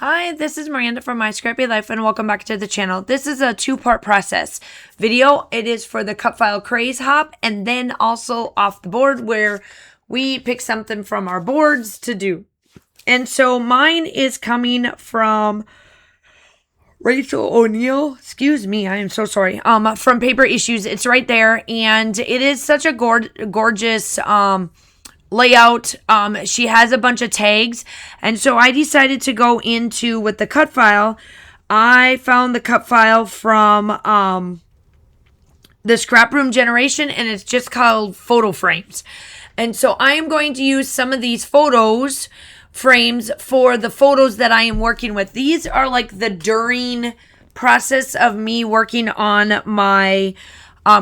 Hi, this is Miranda from My Scrappy Life and welcome back to the channel. This is a two-part process video. It is for the Cutfile Craze hop and then also off the board where we pick something from our boards to do. And so mine is coming from Rachael O'Neal. Excuse me, I am so sorry. From Paper Issues. It's right there and it is such a gorgeous layout. She has a bunch of tags, and so I decided to go into with the cut file. I found the cut file from the ScrapRoom generation, and it's just called photo frames. And so I am going to use some of these frames for the photos that I am working with. These are like the during process of me working on my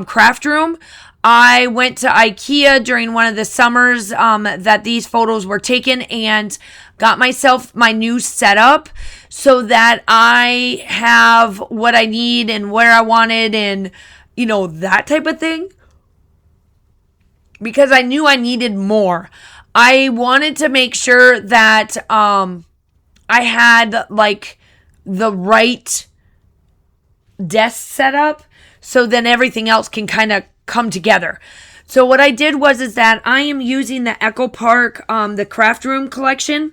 craft room. I went to IKEA during one of the summers that these photos were taken and got myself my new setup so that I have what I need and where I wanted and, you know, that type of thing. Because I knew I needed more. I wanted to make sure that I had like the right desk setup so then everything else can kind of come together. So what I did is that I am using the Echo Park, the craft room collection.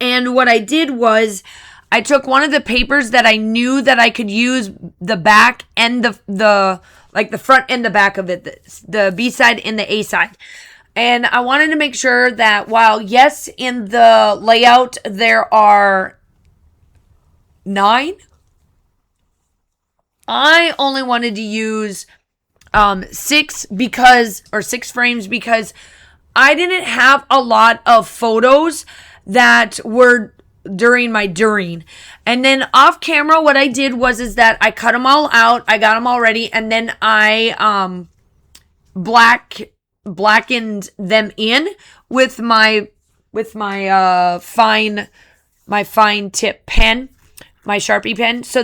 And what I did was I took one of the papers that I knew that I could use the back and the front and the back of it, the B side and the A side. And I wanted to make sure that while yes, in the layout, there are 9, I only wanted to use 6 frames because I didn't have a lot of photos that were during. And then off camera, what I did is that I cut them all out. I got them all ready. And then I, blackened them in with my fine tip pen, my Sharpie pen, so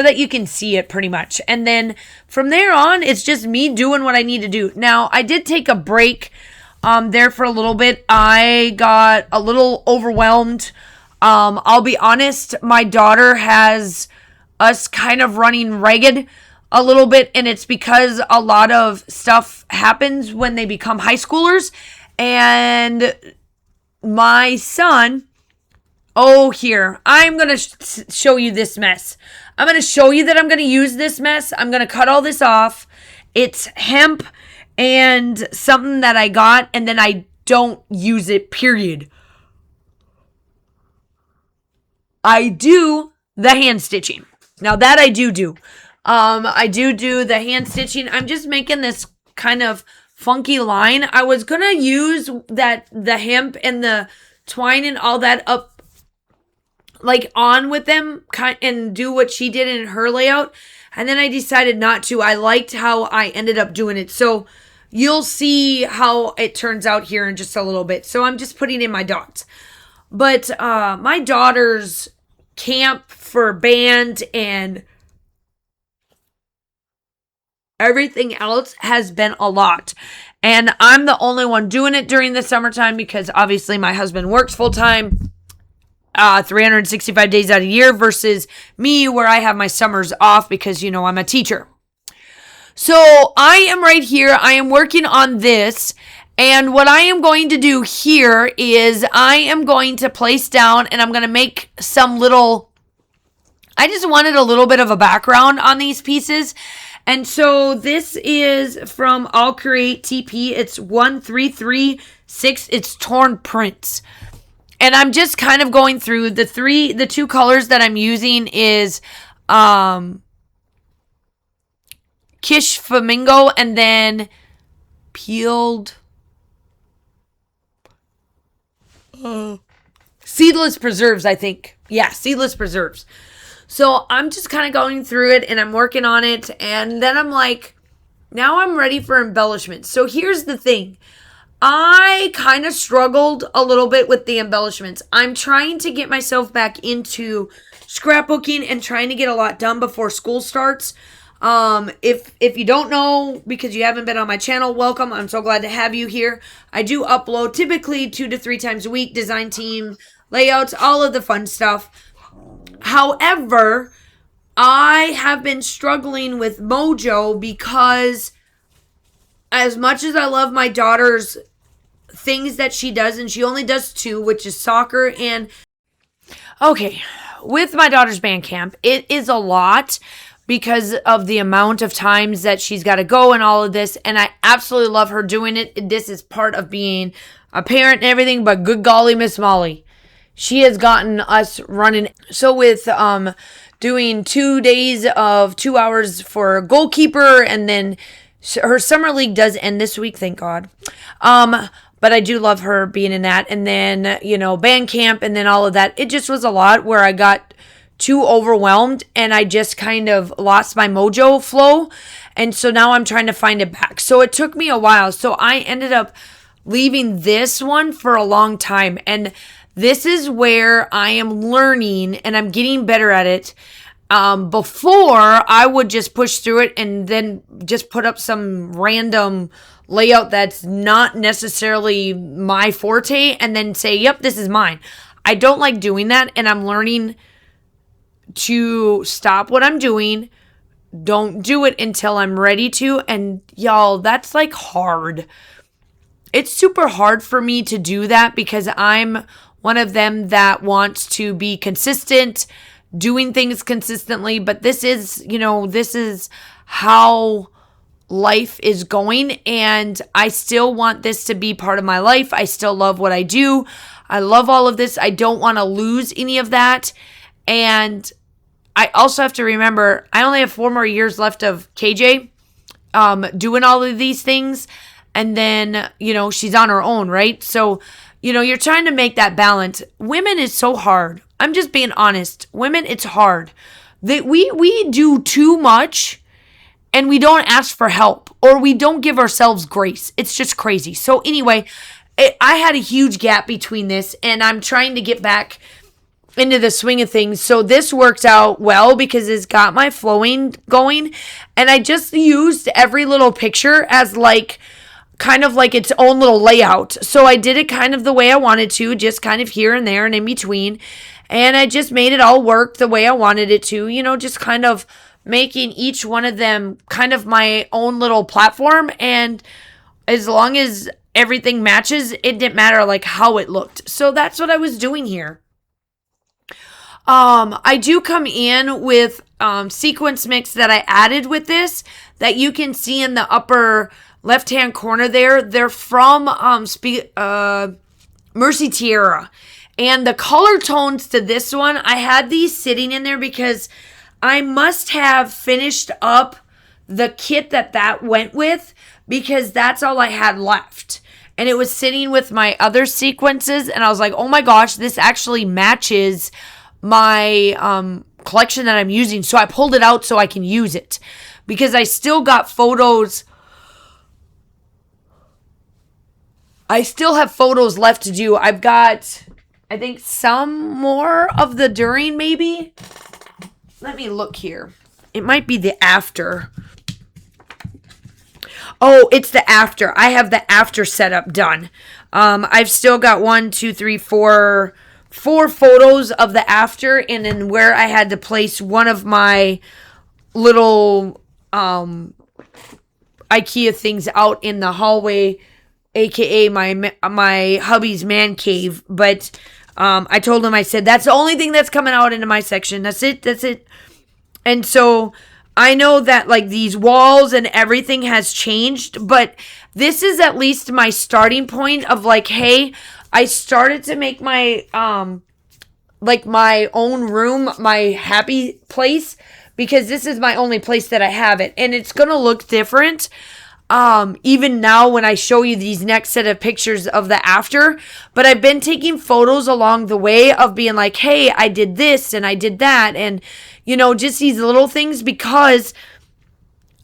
that you can see it pretty much. And then from there on, it's just me doing what I need to do. Now, I did take a break there for a little bit. I got a little overwhelmed. I'll be honest, my daughter has us kind of running ragged a little bit, and it's because a lot of stuff happens when they become high schoolers. And my son... Oh, here. I'm going to show you this mess. I'm going to show you that I'm going to use this mess. I'm going to cut all this off. It's hemp and something that I got, and then I don't use it, period. I do the hand stitching. Now that I do. I do the hand stitching. I'm just making this kind of funky line. I was going to use the hemp and the twine and all that up like on with them and do what she did in her layout. And then I decided not to. I liked how I ended up doing it. So you'll see how it turns out here in just a little bit. So I'm just putting in my dots. But my daughter's camp for band and everything else has been a lot. And I'm the only one doing it during the summertime because obviously my husband works full time. 365 days out of the year versus me where I have my summers off because, you know, I'm a teacher. So I am right here. I am working on this. And what I am going to do here is I am going to place down and I'm going to make some little, I just wanted a little bit of a background on these pieces. And so this is from I'll Create TP. It's 1336. It's torn prints. And I'm just kind of going through the 2 colors that I'm using is Kish Flamingo and then Peeled Seedless Preserves, I think. Yeah, Seedless Preserves. So I'm just kind of going through it and I'm working on it. And then I'm like, now I'm ready for embellishment. So here's the thing. I kind of struggled a little bit with the embellishments. I'm trying to get myself back into scrapbooking and trying to get a lot done before school starts. If you don't know, because you haven't been on my channel, welcome. I'm so glad to have you here. I do upload typically 2 to 3 times a week, design team, layouts, all of the fun stuff. However, I have been struggling with Mojo because as much as I love my daughter's things that she does, and she only does 2, which is soccer and... Okay, with my daughter's band camp, it is a lot because of the amount of times that she's got to go and all of this, and I absolutely love her doing it. This is part of being a parent and everything, but good golly, Miss Molly, she has gotten us running. So with doing 2 days of 2 hours for goalkeeper, and then her summer league does end this week, thank God. But I do love her being in that. And then, you know, band camp and then all of that. It just was a lot where I got too overwhelmed and I just kind of lost my mojo flow. And so now I'm trying to find it back. So it took me a while. So I ended up leaving this one for a long time. And this is where I am learning and I'm getting better at it. Before I would just push through it and then just put up some random layout that's not necessarily my forte and then say, yep, this is mine. I don't like doing that, and I'm learning to stop what I'm doing. Don't do it until I'm ready to. And y'all, that's like hard. It's super hard for me to do that because I'm one of them that wants to be consistent, doing things consistently, but this is, you know, this is how life is going, and I still want this to be part of my life. I still love what I do. I love all of this. I don't want to lose any of that. And I also have to remember, I only have 4 more years left of KJ doing all of these things. And then, you know, she's on her own, right? So, you know, you're trying to make that balance. Women is so hard. I'm just being honest. Women, it's hard. We do too much and we don't ask for help or we don't give ourselves grace. It's just crazy. So anyway, I had a huge gap between this and I'm trying to get back into the swing of things. So this worked out well because it's got my flowing going. And I just used every little picture as like kind of like its own little layout. So I did it kind of the way I wanted to, just kind of here and there and in between. And I just made it all work the way I wanted it to, you know, just kind of making each one of them kind of my own little platform. And as long as everything matches, it didn't matter like how it looked. So that's what I was doing here. I do come in with sequence mix that I added with this that you can see in the upper left-hand corner there. They're from Mercy Tierra. And the color tones to this one, I had these sitting in there because I must have finished up the kit that went with because that's all I had left. And it was sitting with my other sequences and I was like, oh my gosh, this actually matches my collection that I'm using. So I pulled it out so I can use it because I still got photos. I still have photos left to do. I've got, I think, some more of the during maybe. Let me look here. It might be the after. Oh, it's the after. I have the after setup done. I've still got 4 photos of the after, and then where I had to place one of my little IKEA things out in the hallway, aka my hubby's man cave. But I told him, I said, that's the only thing that's coming out into my section. That's it. And so I know that like these walls and everything has changed, but this is at least my starting point of like, hey, I started to make my like my own room, my happy place, because this is my only place that I have it, and it's gonna look different. Even now when I show you these next set of pictures of the after, but I've been taking photos along the way of being like, hey, I did this and I did that. And, you know, just these little things because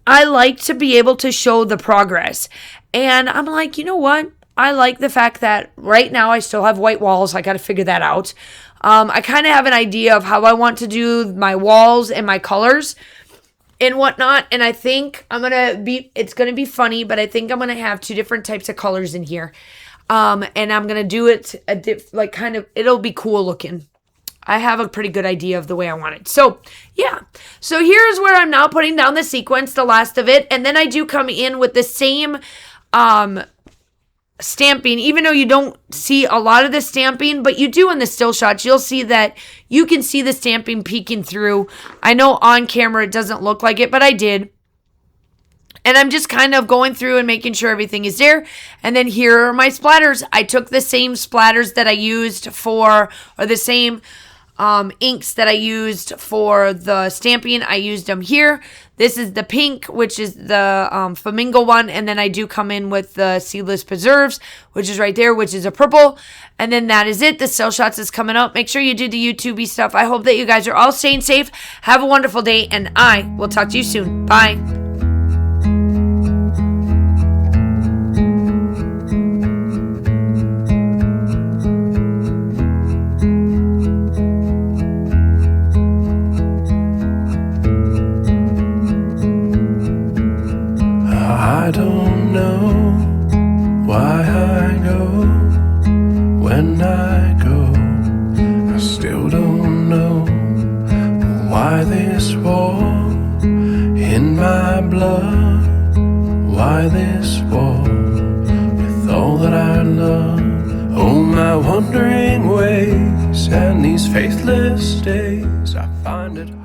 I like to be able to show the progress. And I'm like, you know what? I like the fact that right now I still have white walls. I got to figure that out. I kind of have an idea of how I want to do my walls and my colors and whatnot. And I think it's going to be funny, but I think I'm going to have 2 different types of colors in here. And I'm going to do it like kind of, it'll be cool looking. I have a pretty good idea of the way I want it. So, yeah. So here's where I'm now putting down the sequence, the last of it. And then I do come in with the same stamping, even though you don't see a lot of the stamping, but you do in the still shots. You'll see that you can see the stamping peeking through. I know on camera it doesn't look like it, but I did. And I'm just kind of going through and making sure everything is there. And then here are my splatters. I took the same splatters that I used for, or the same inks that I used for the stamping. I used them here. This is the pink, which is the flamingo one. And then I do come in with the Seedless Preserves, which is right there, which is a purple. And then that is it. The still shots is coming up. Make sure you do the YouTube-y stuff. I hope that you guys are all staying safe. Have a wonderful day. And I will talk to you soon. Bye. I don't know why I go when I go. I still don't know why this war in my blood. Why this war with all that I love. Oh, my wandering ways and these faithless days, I find it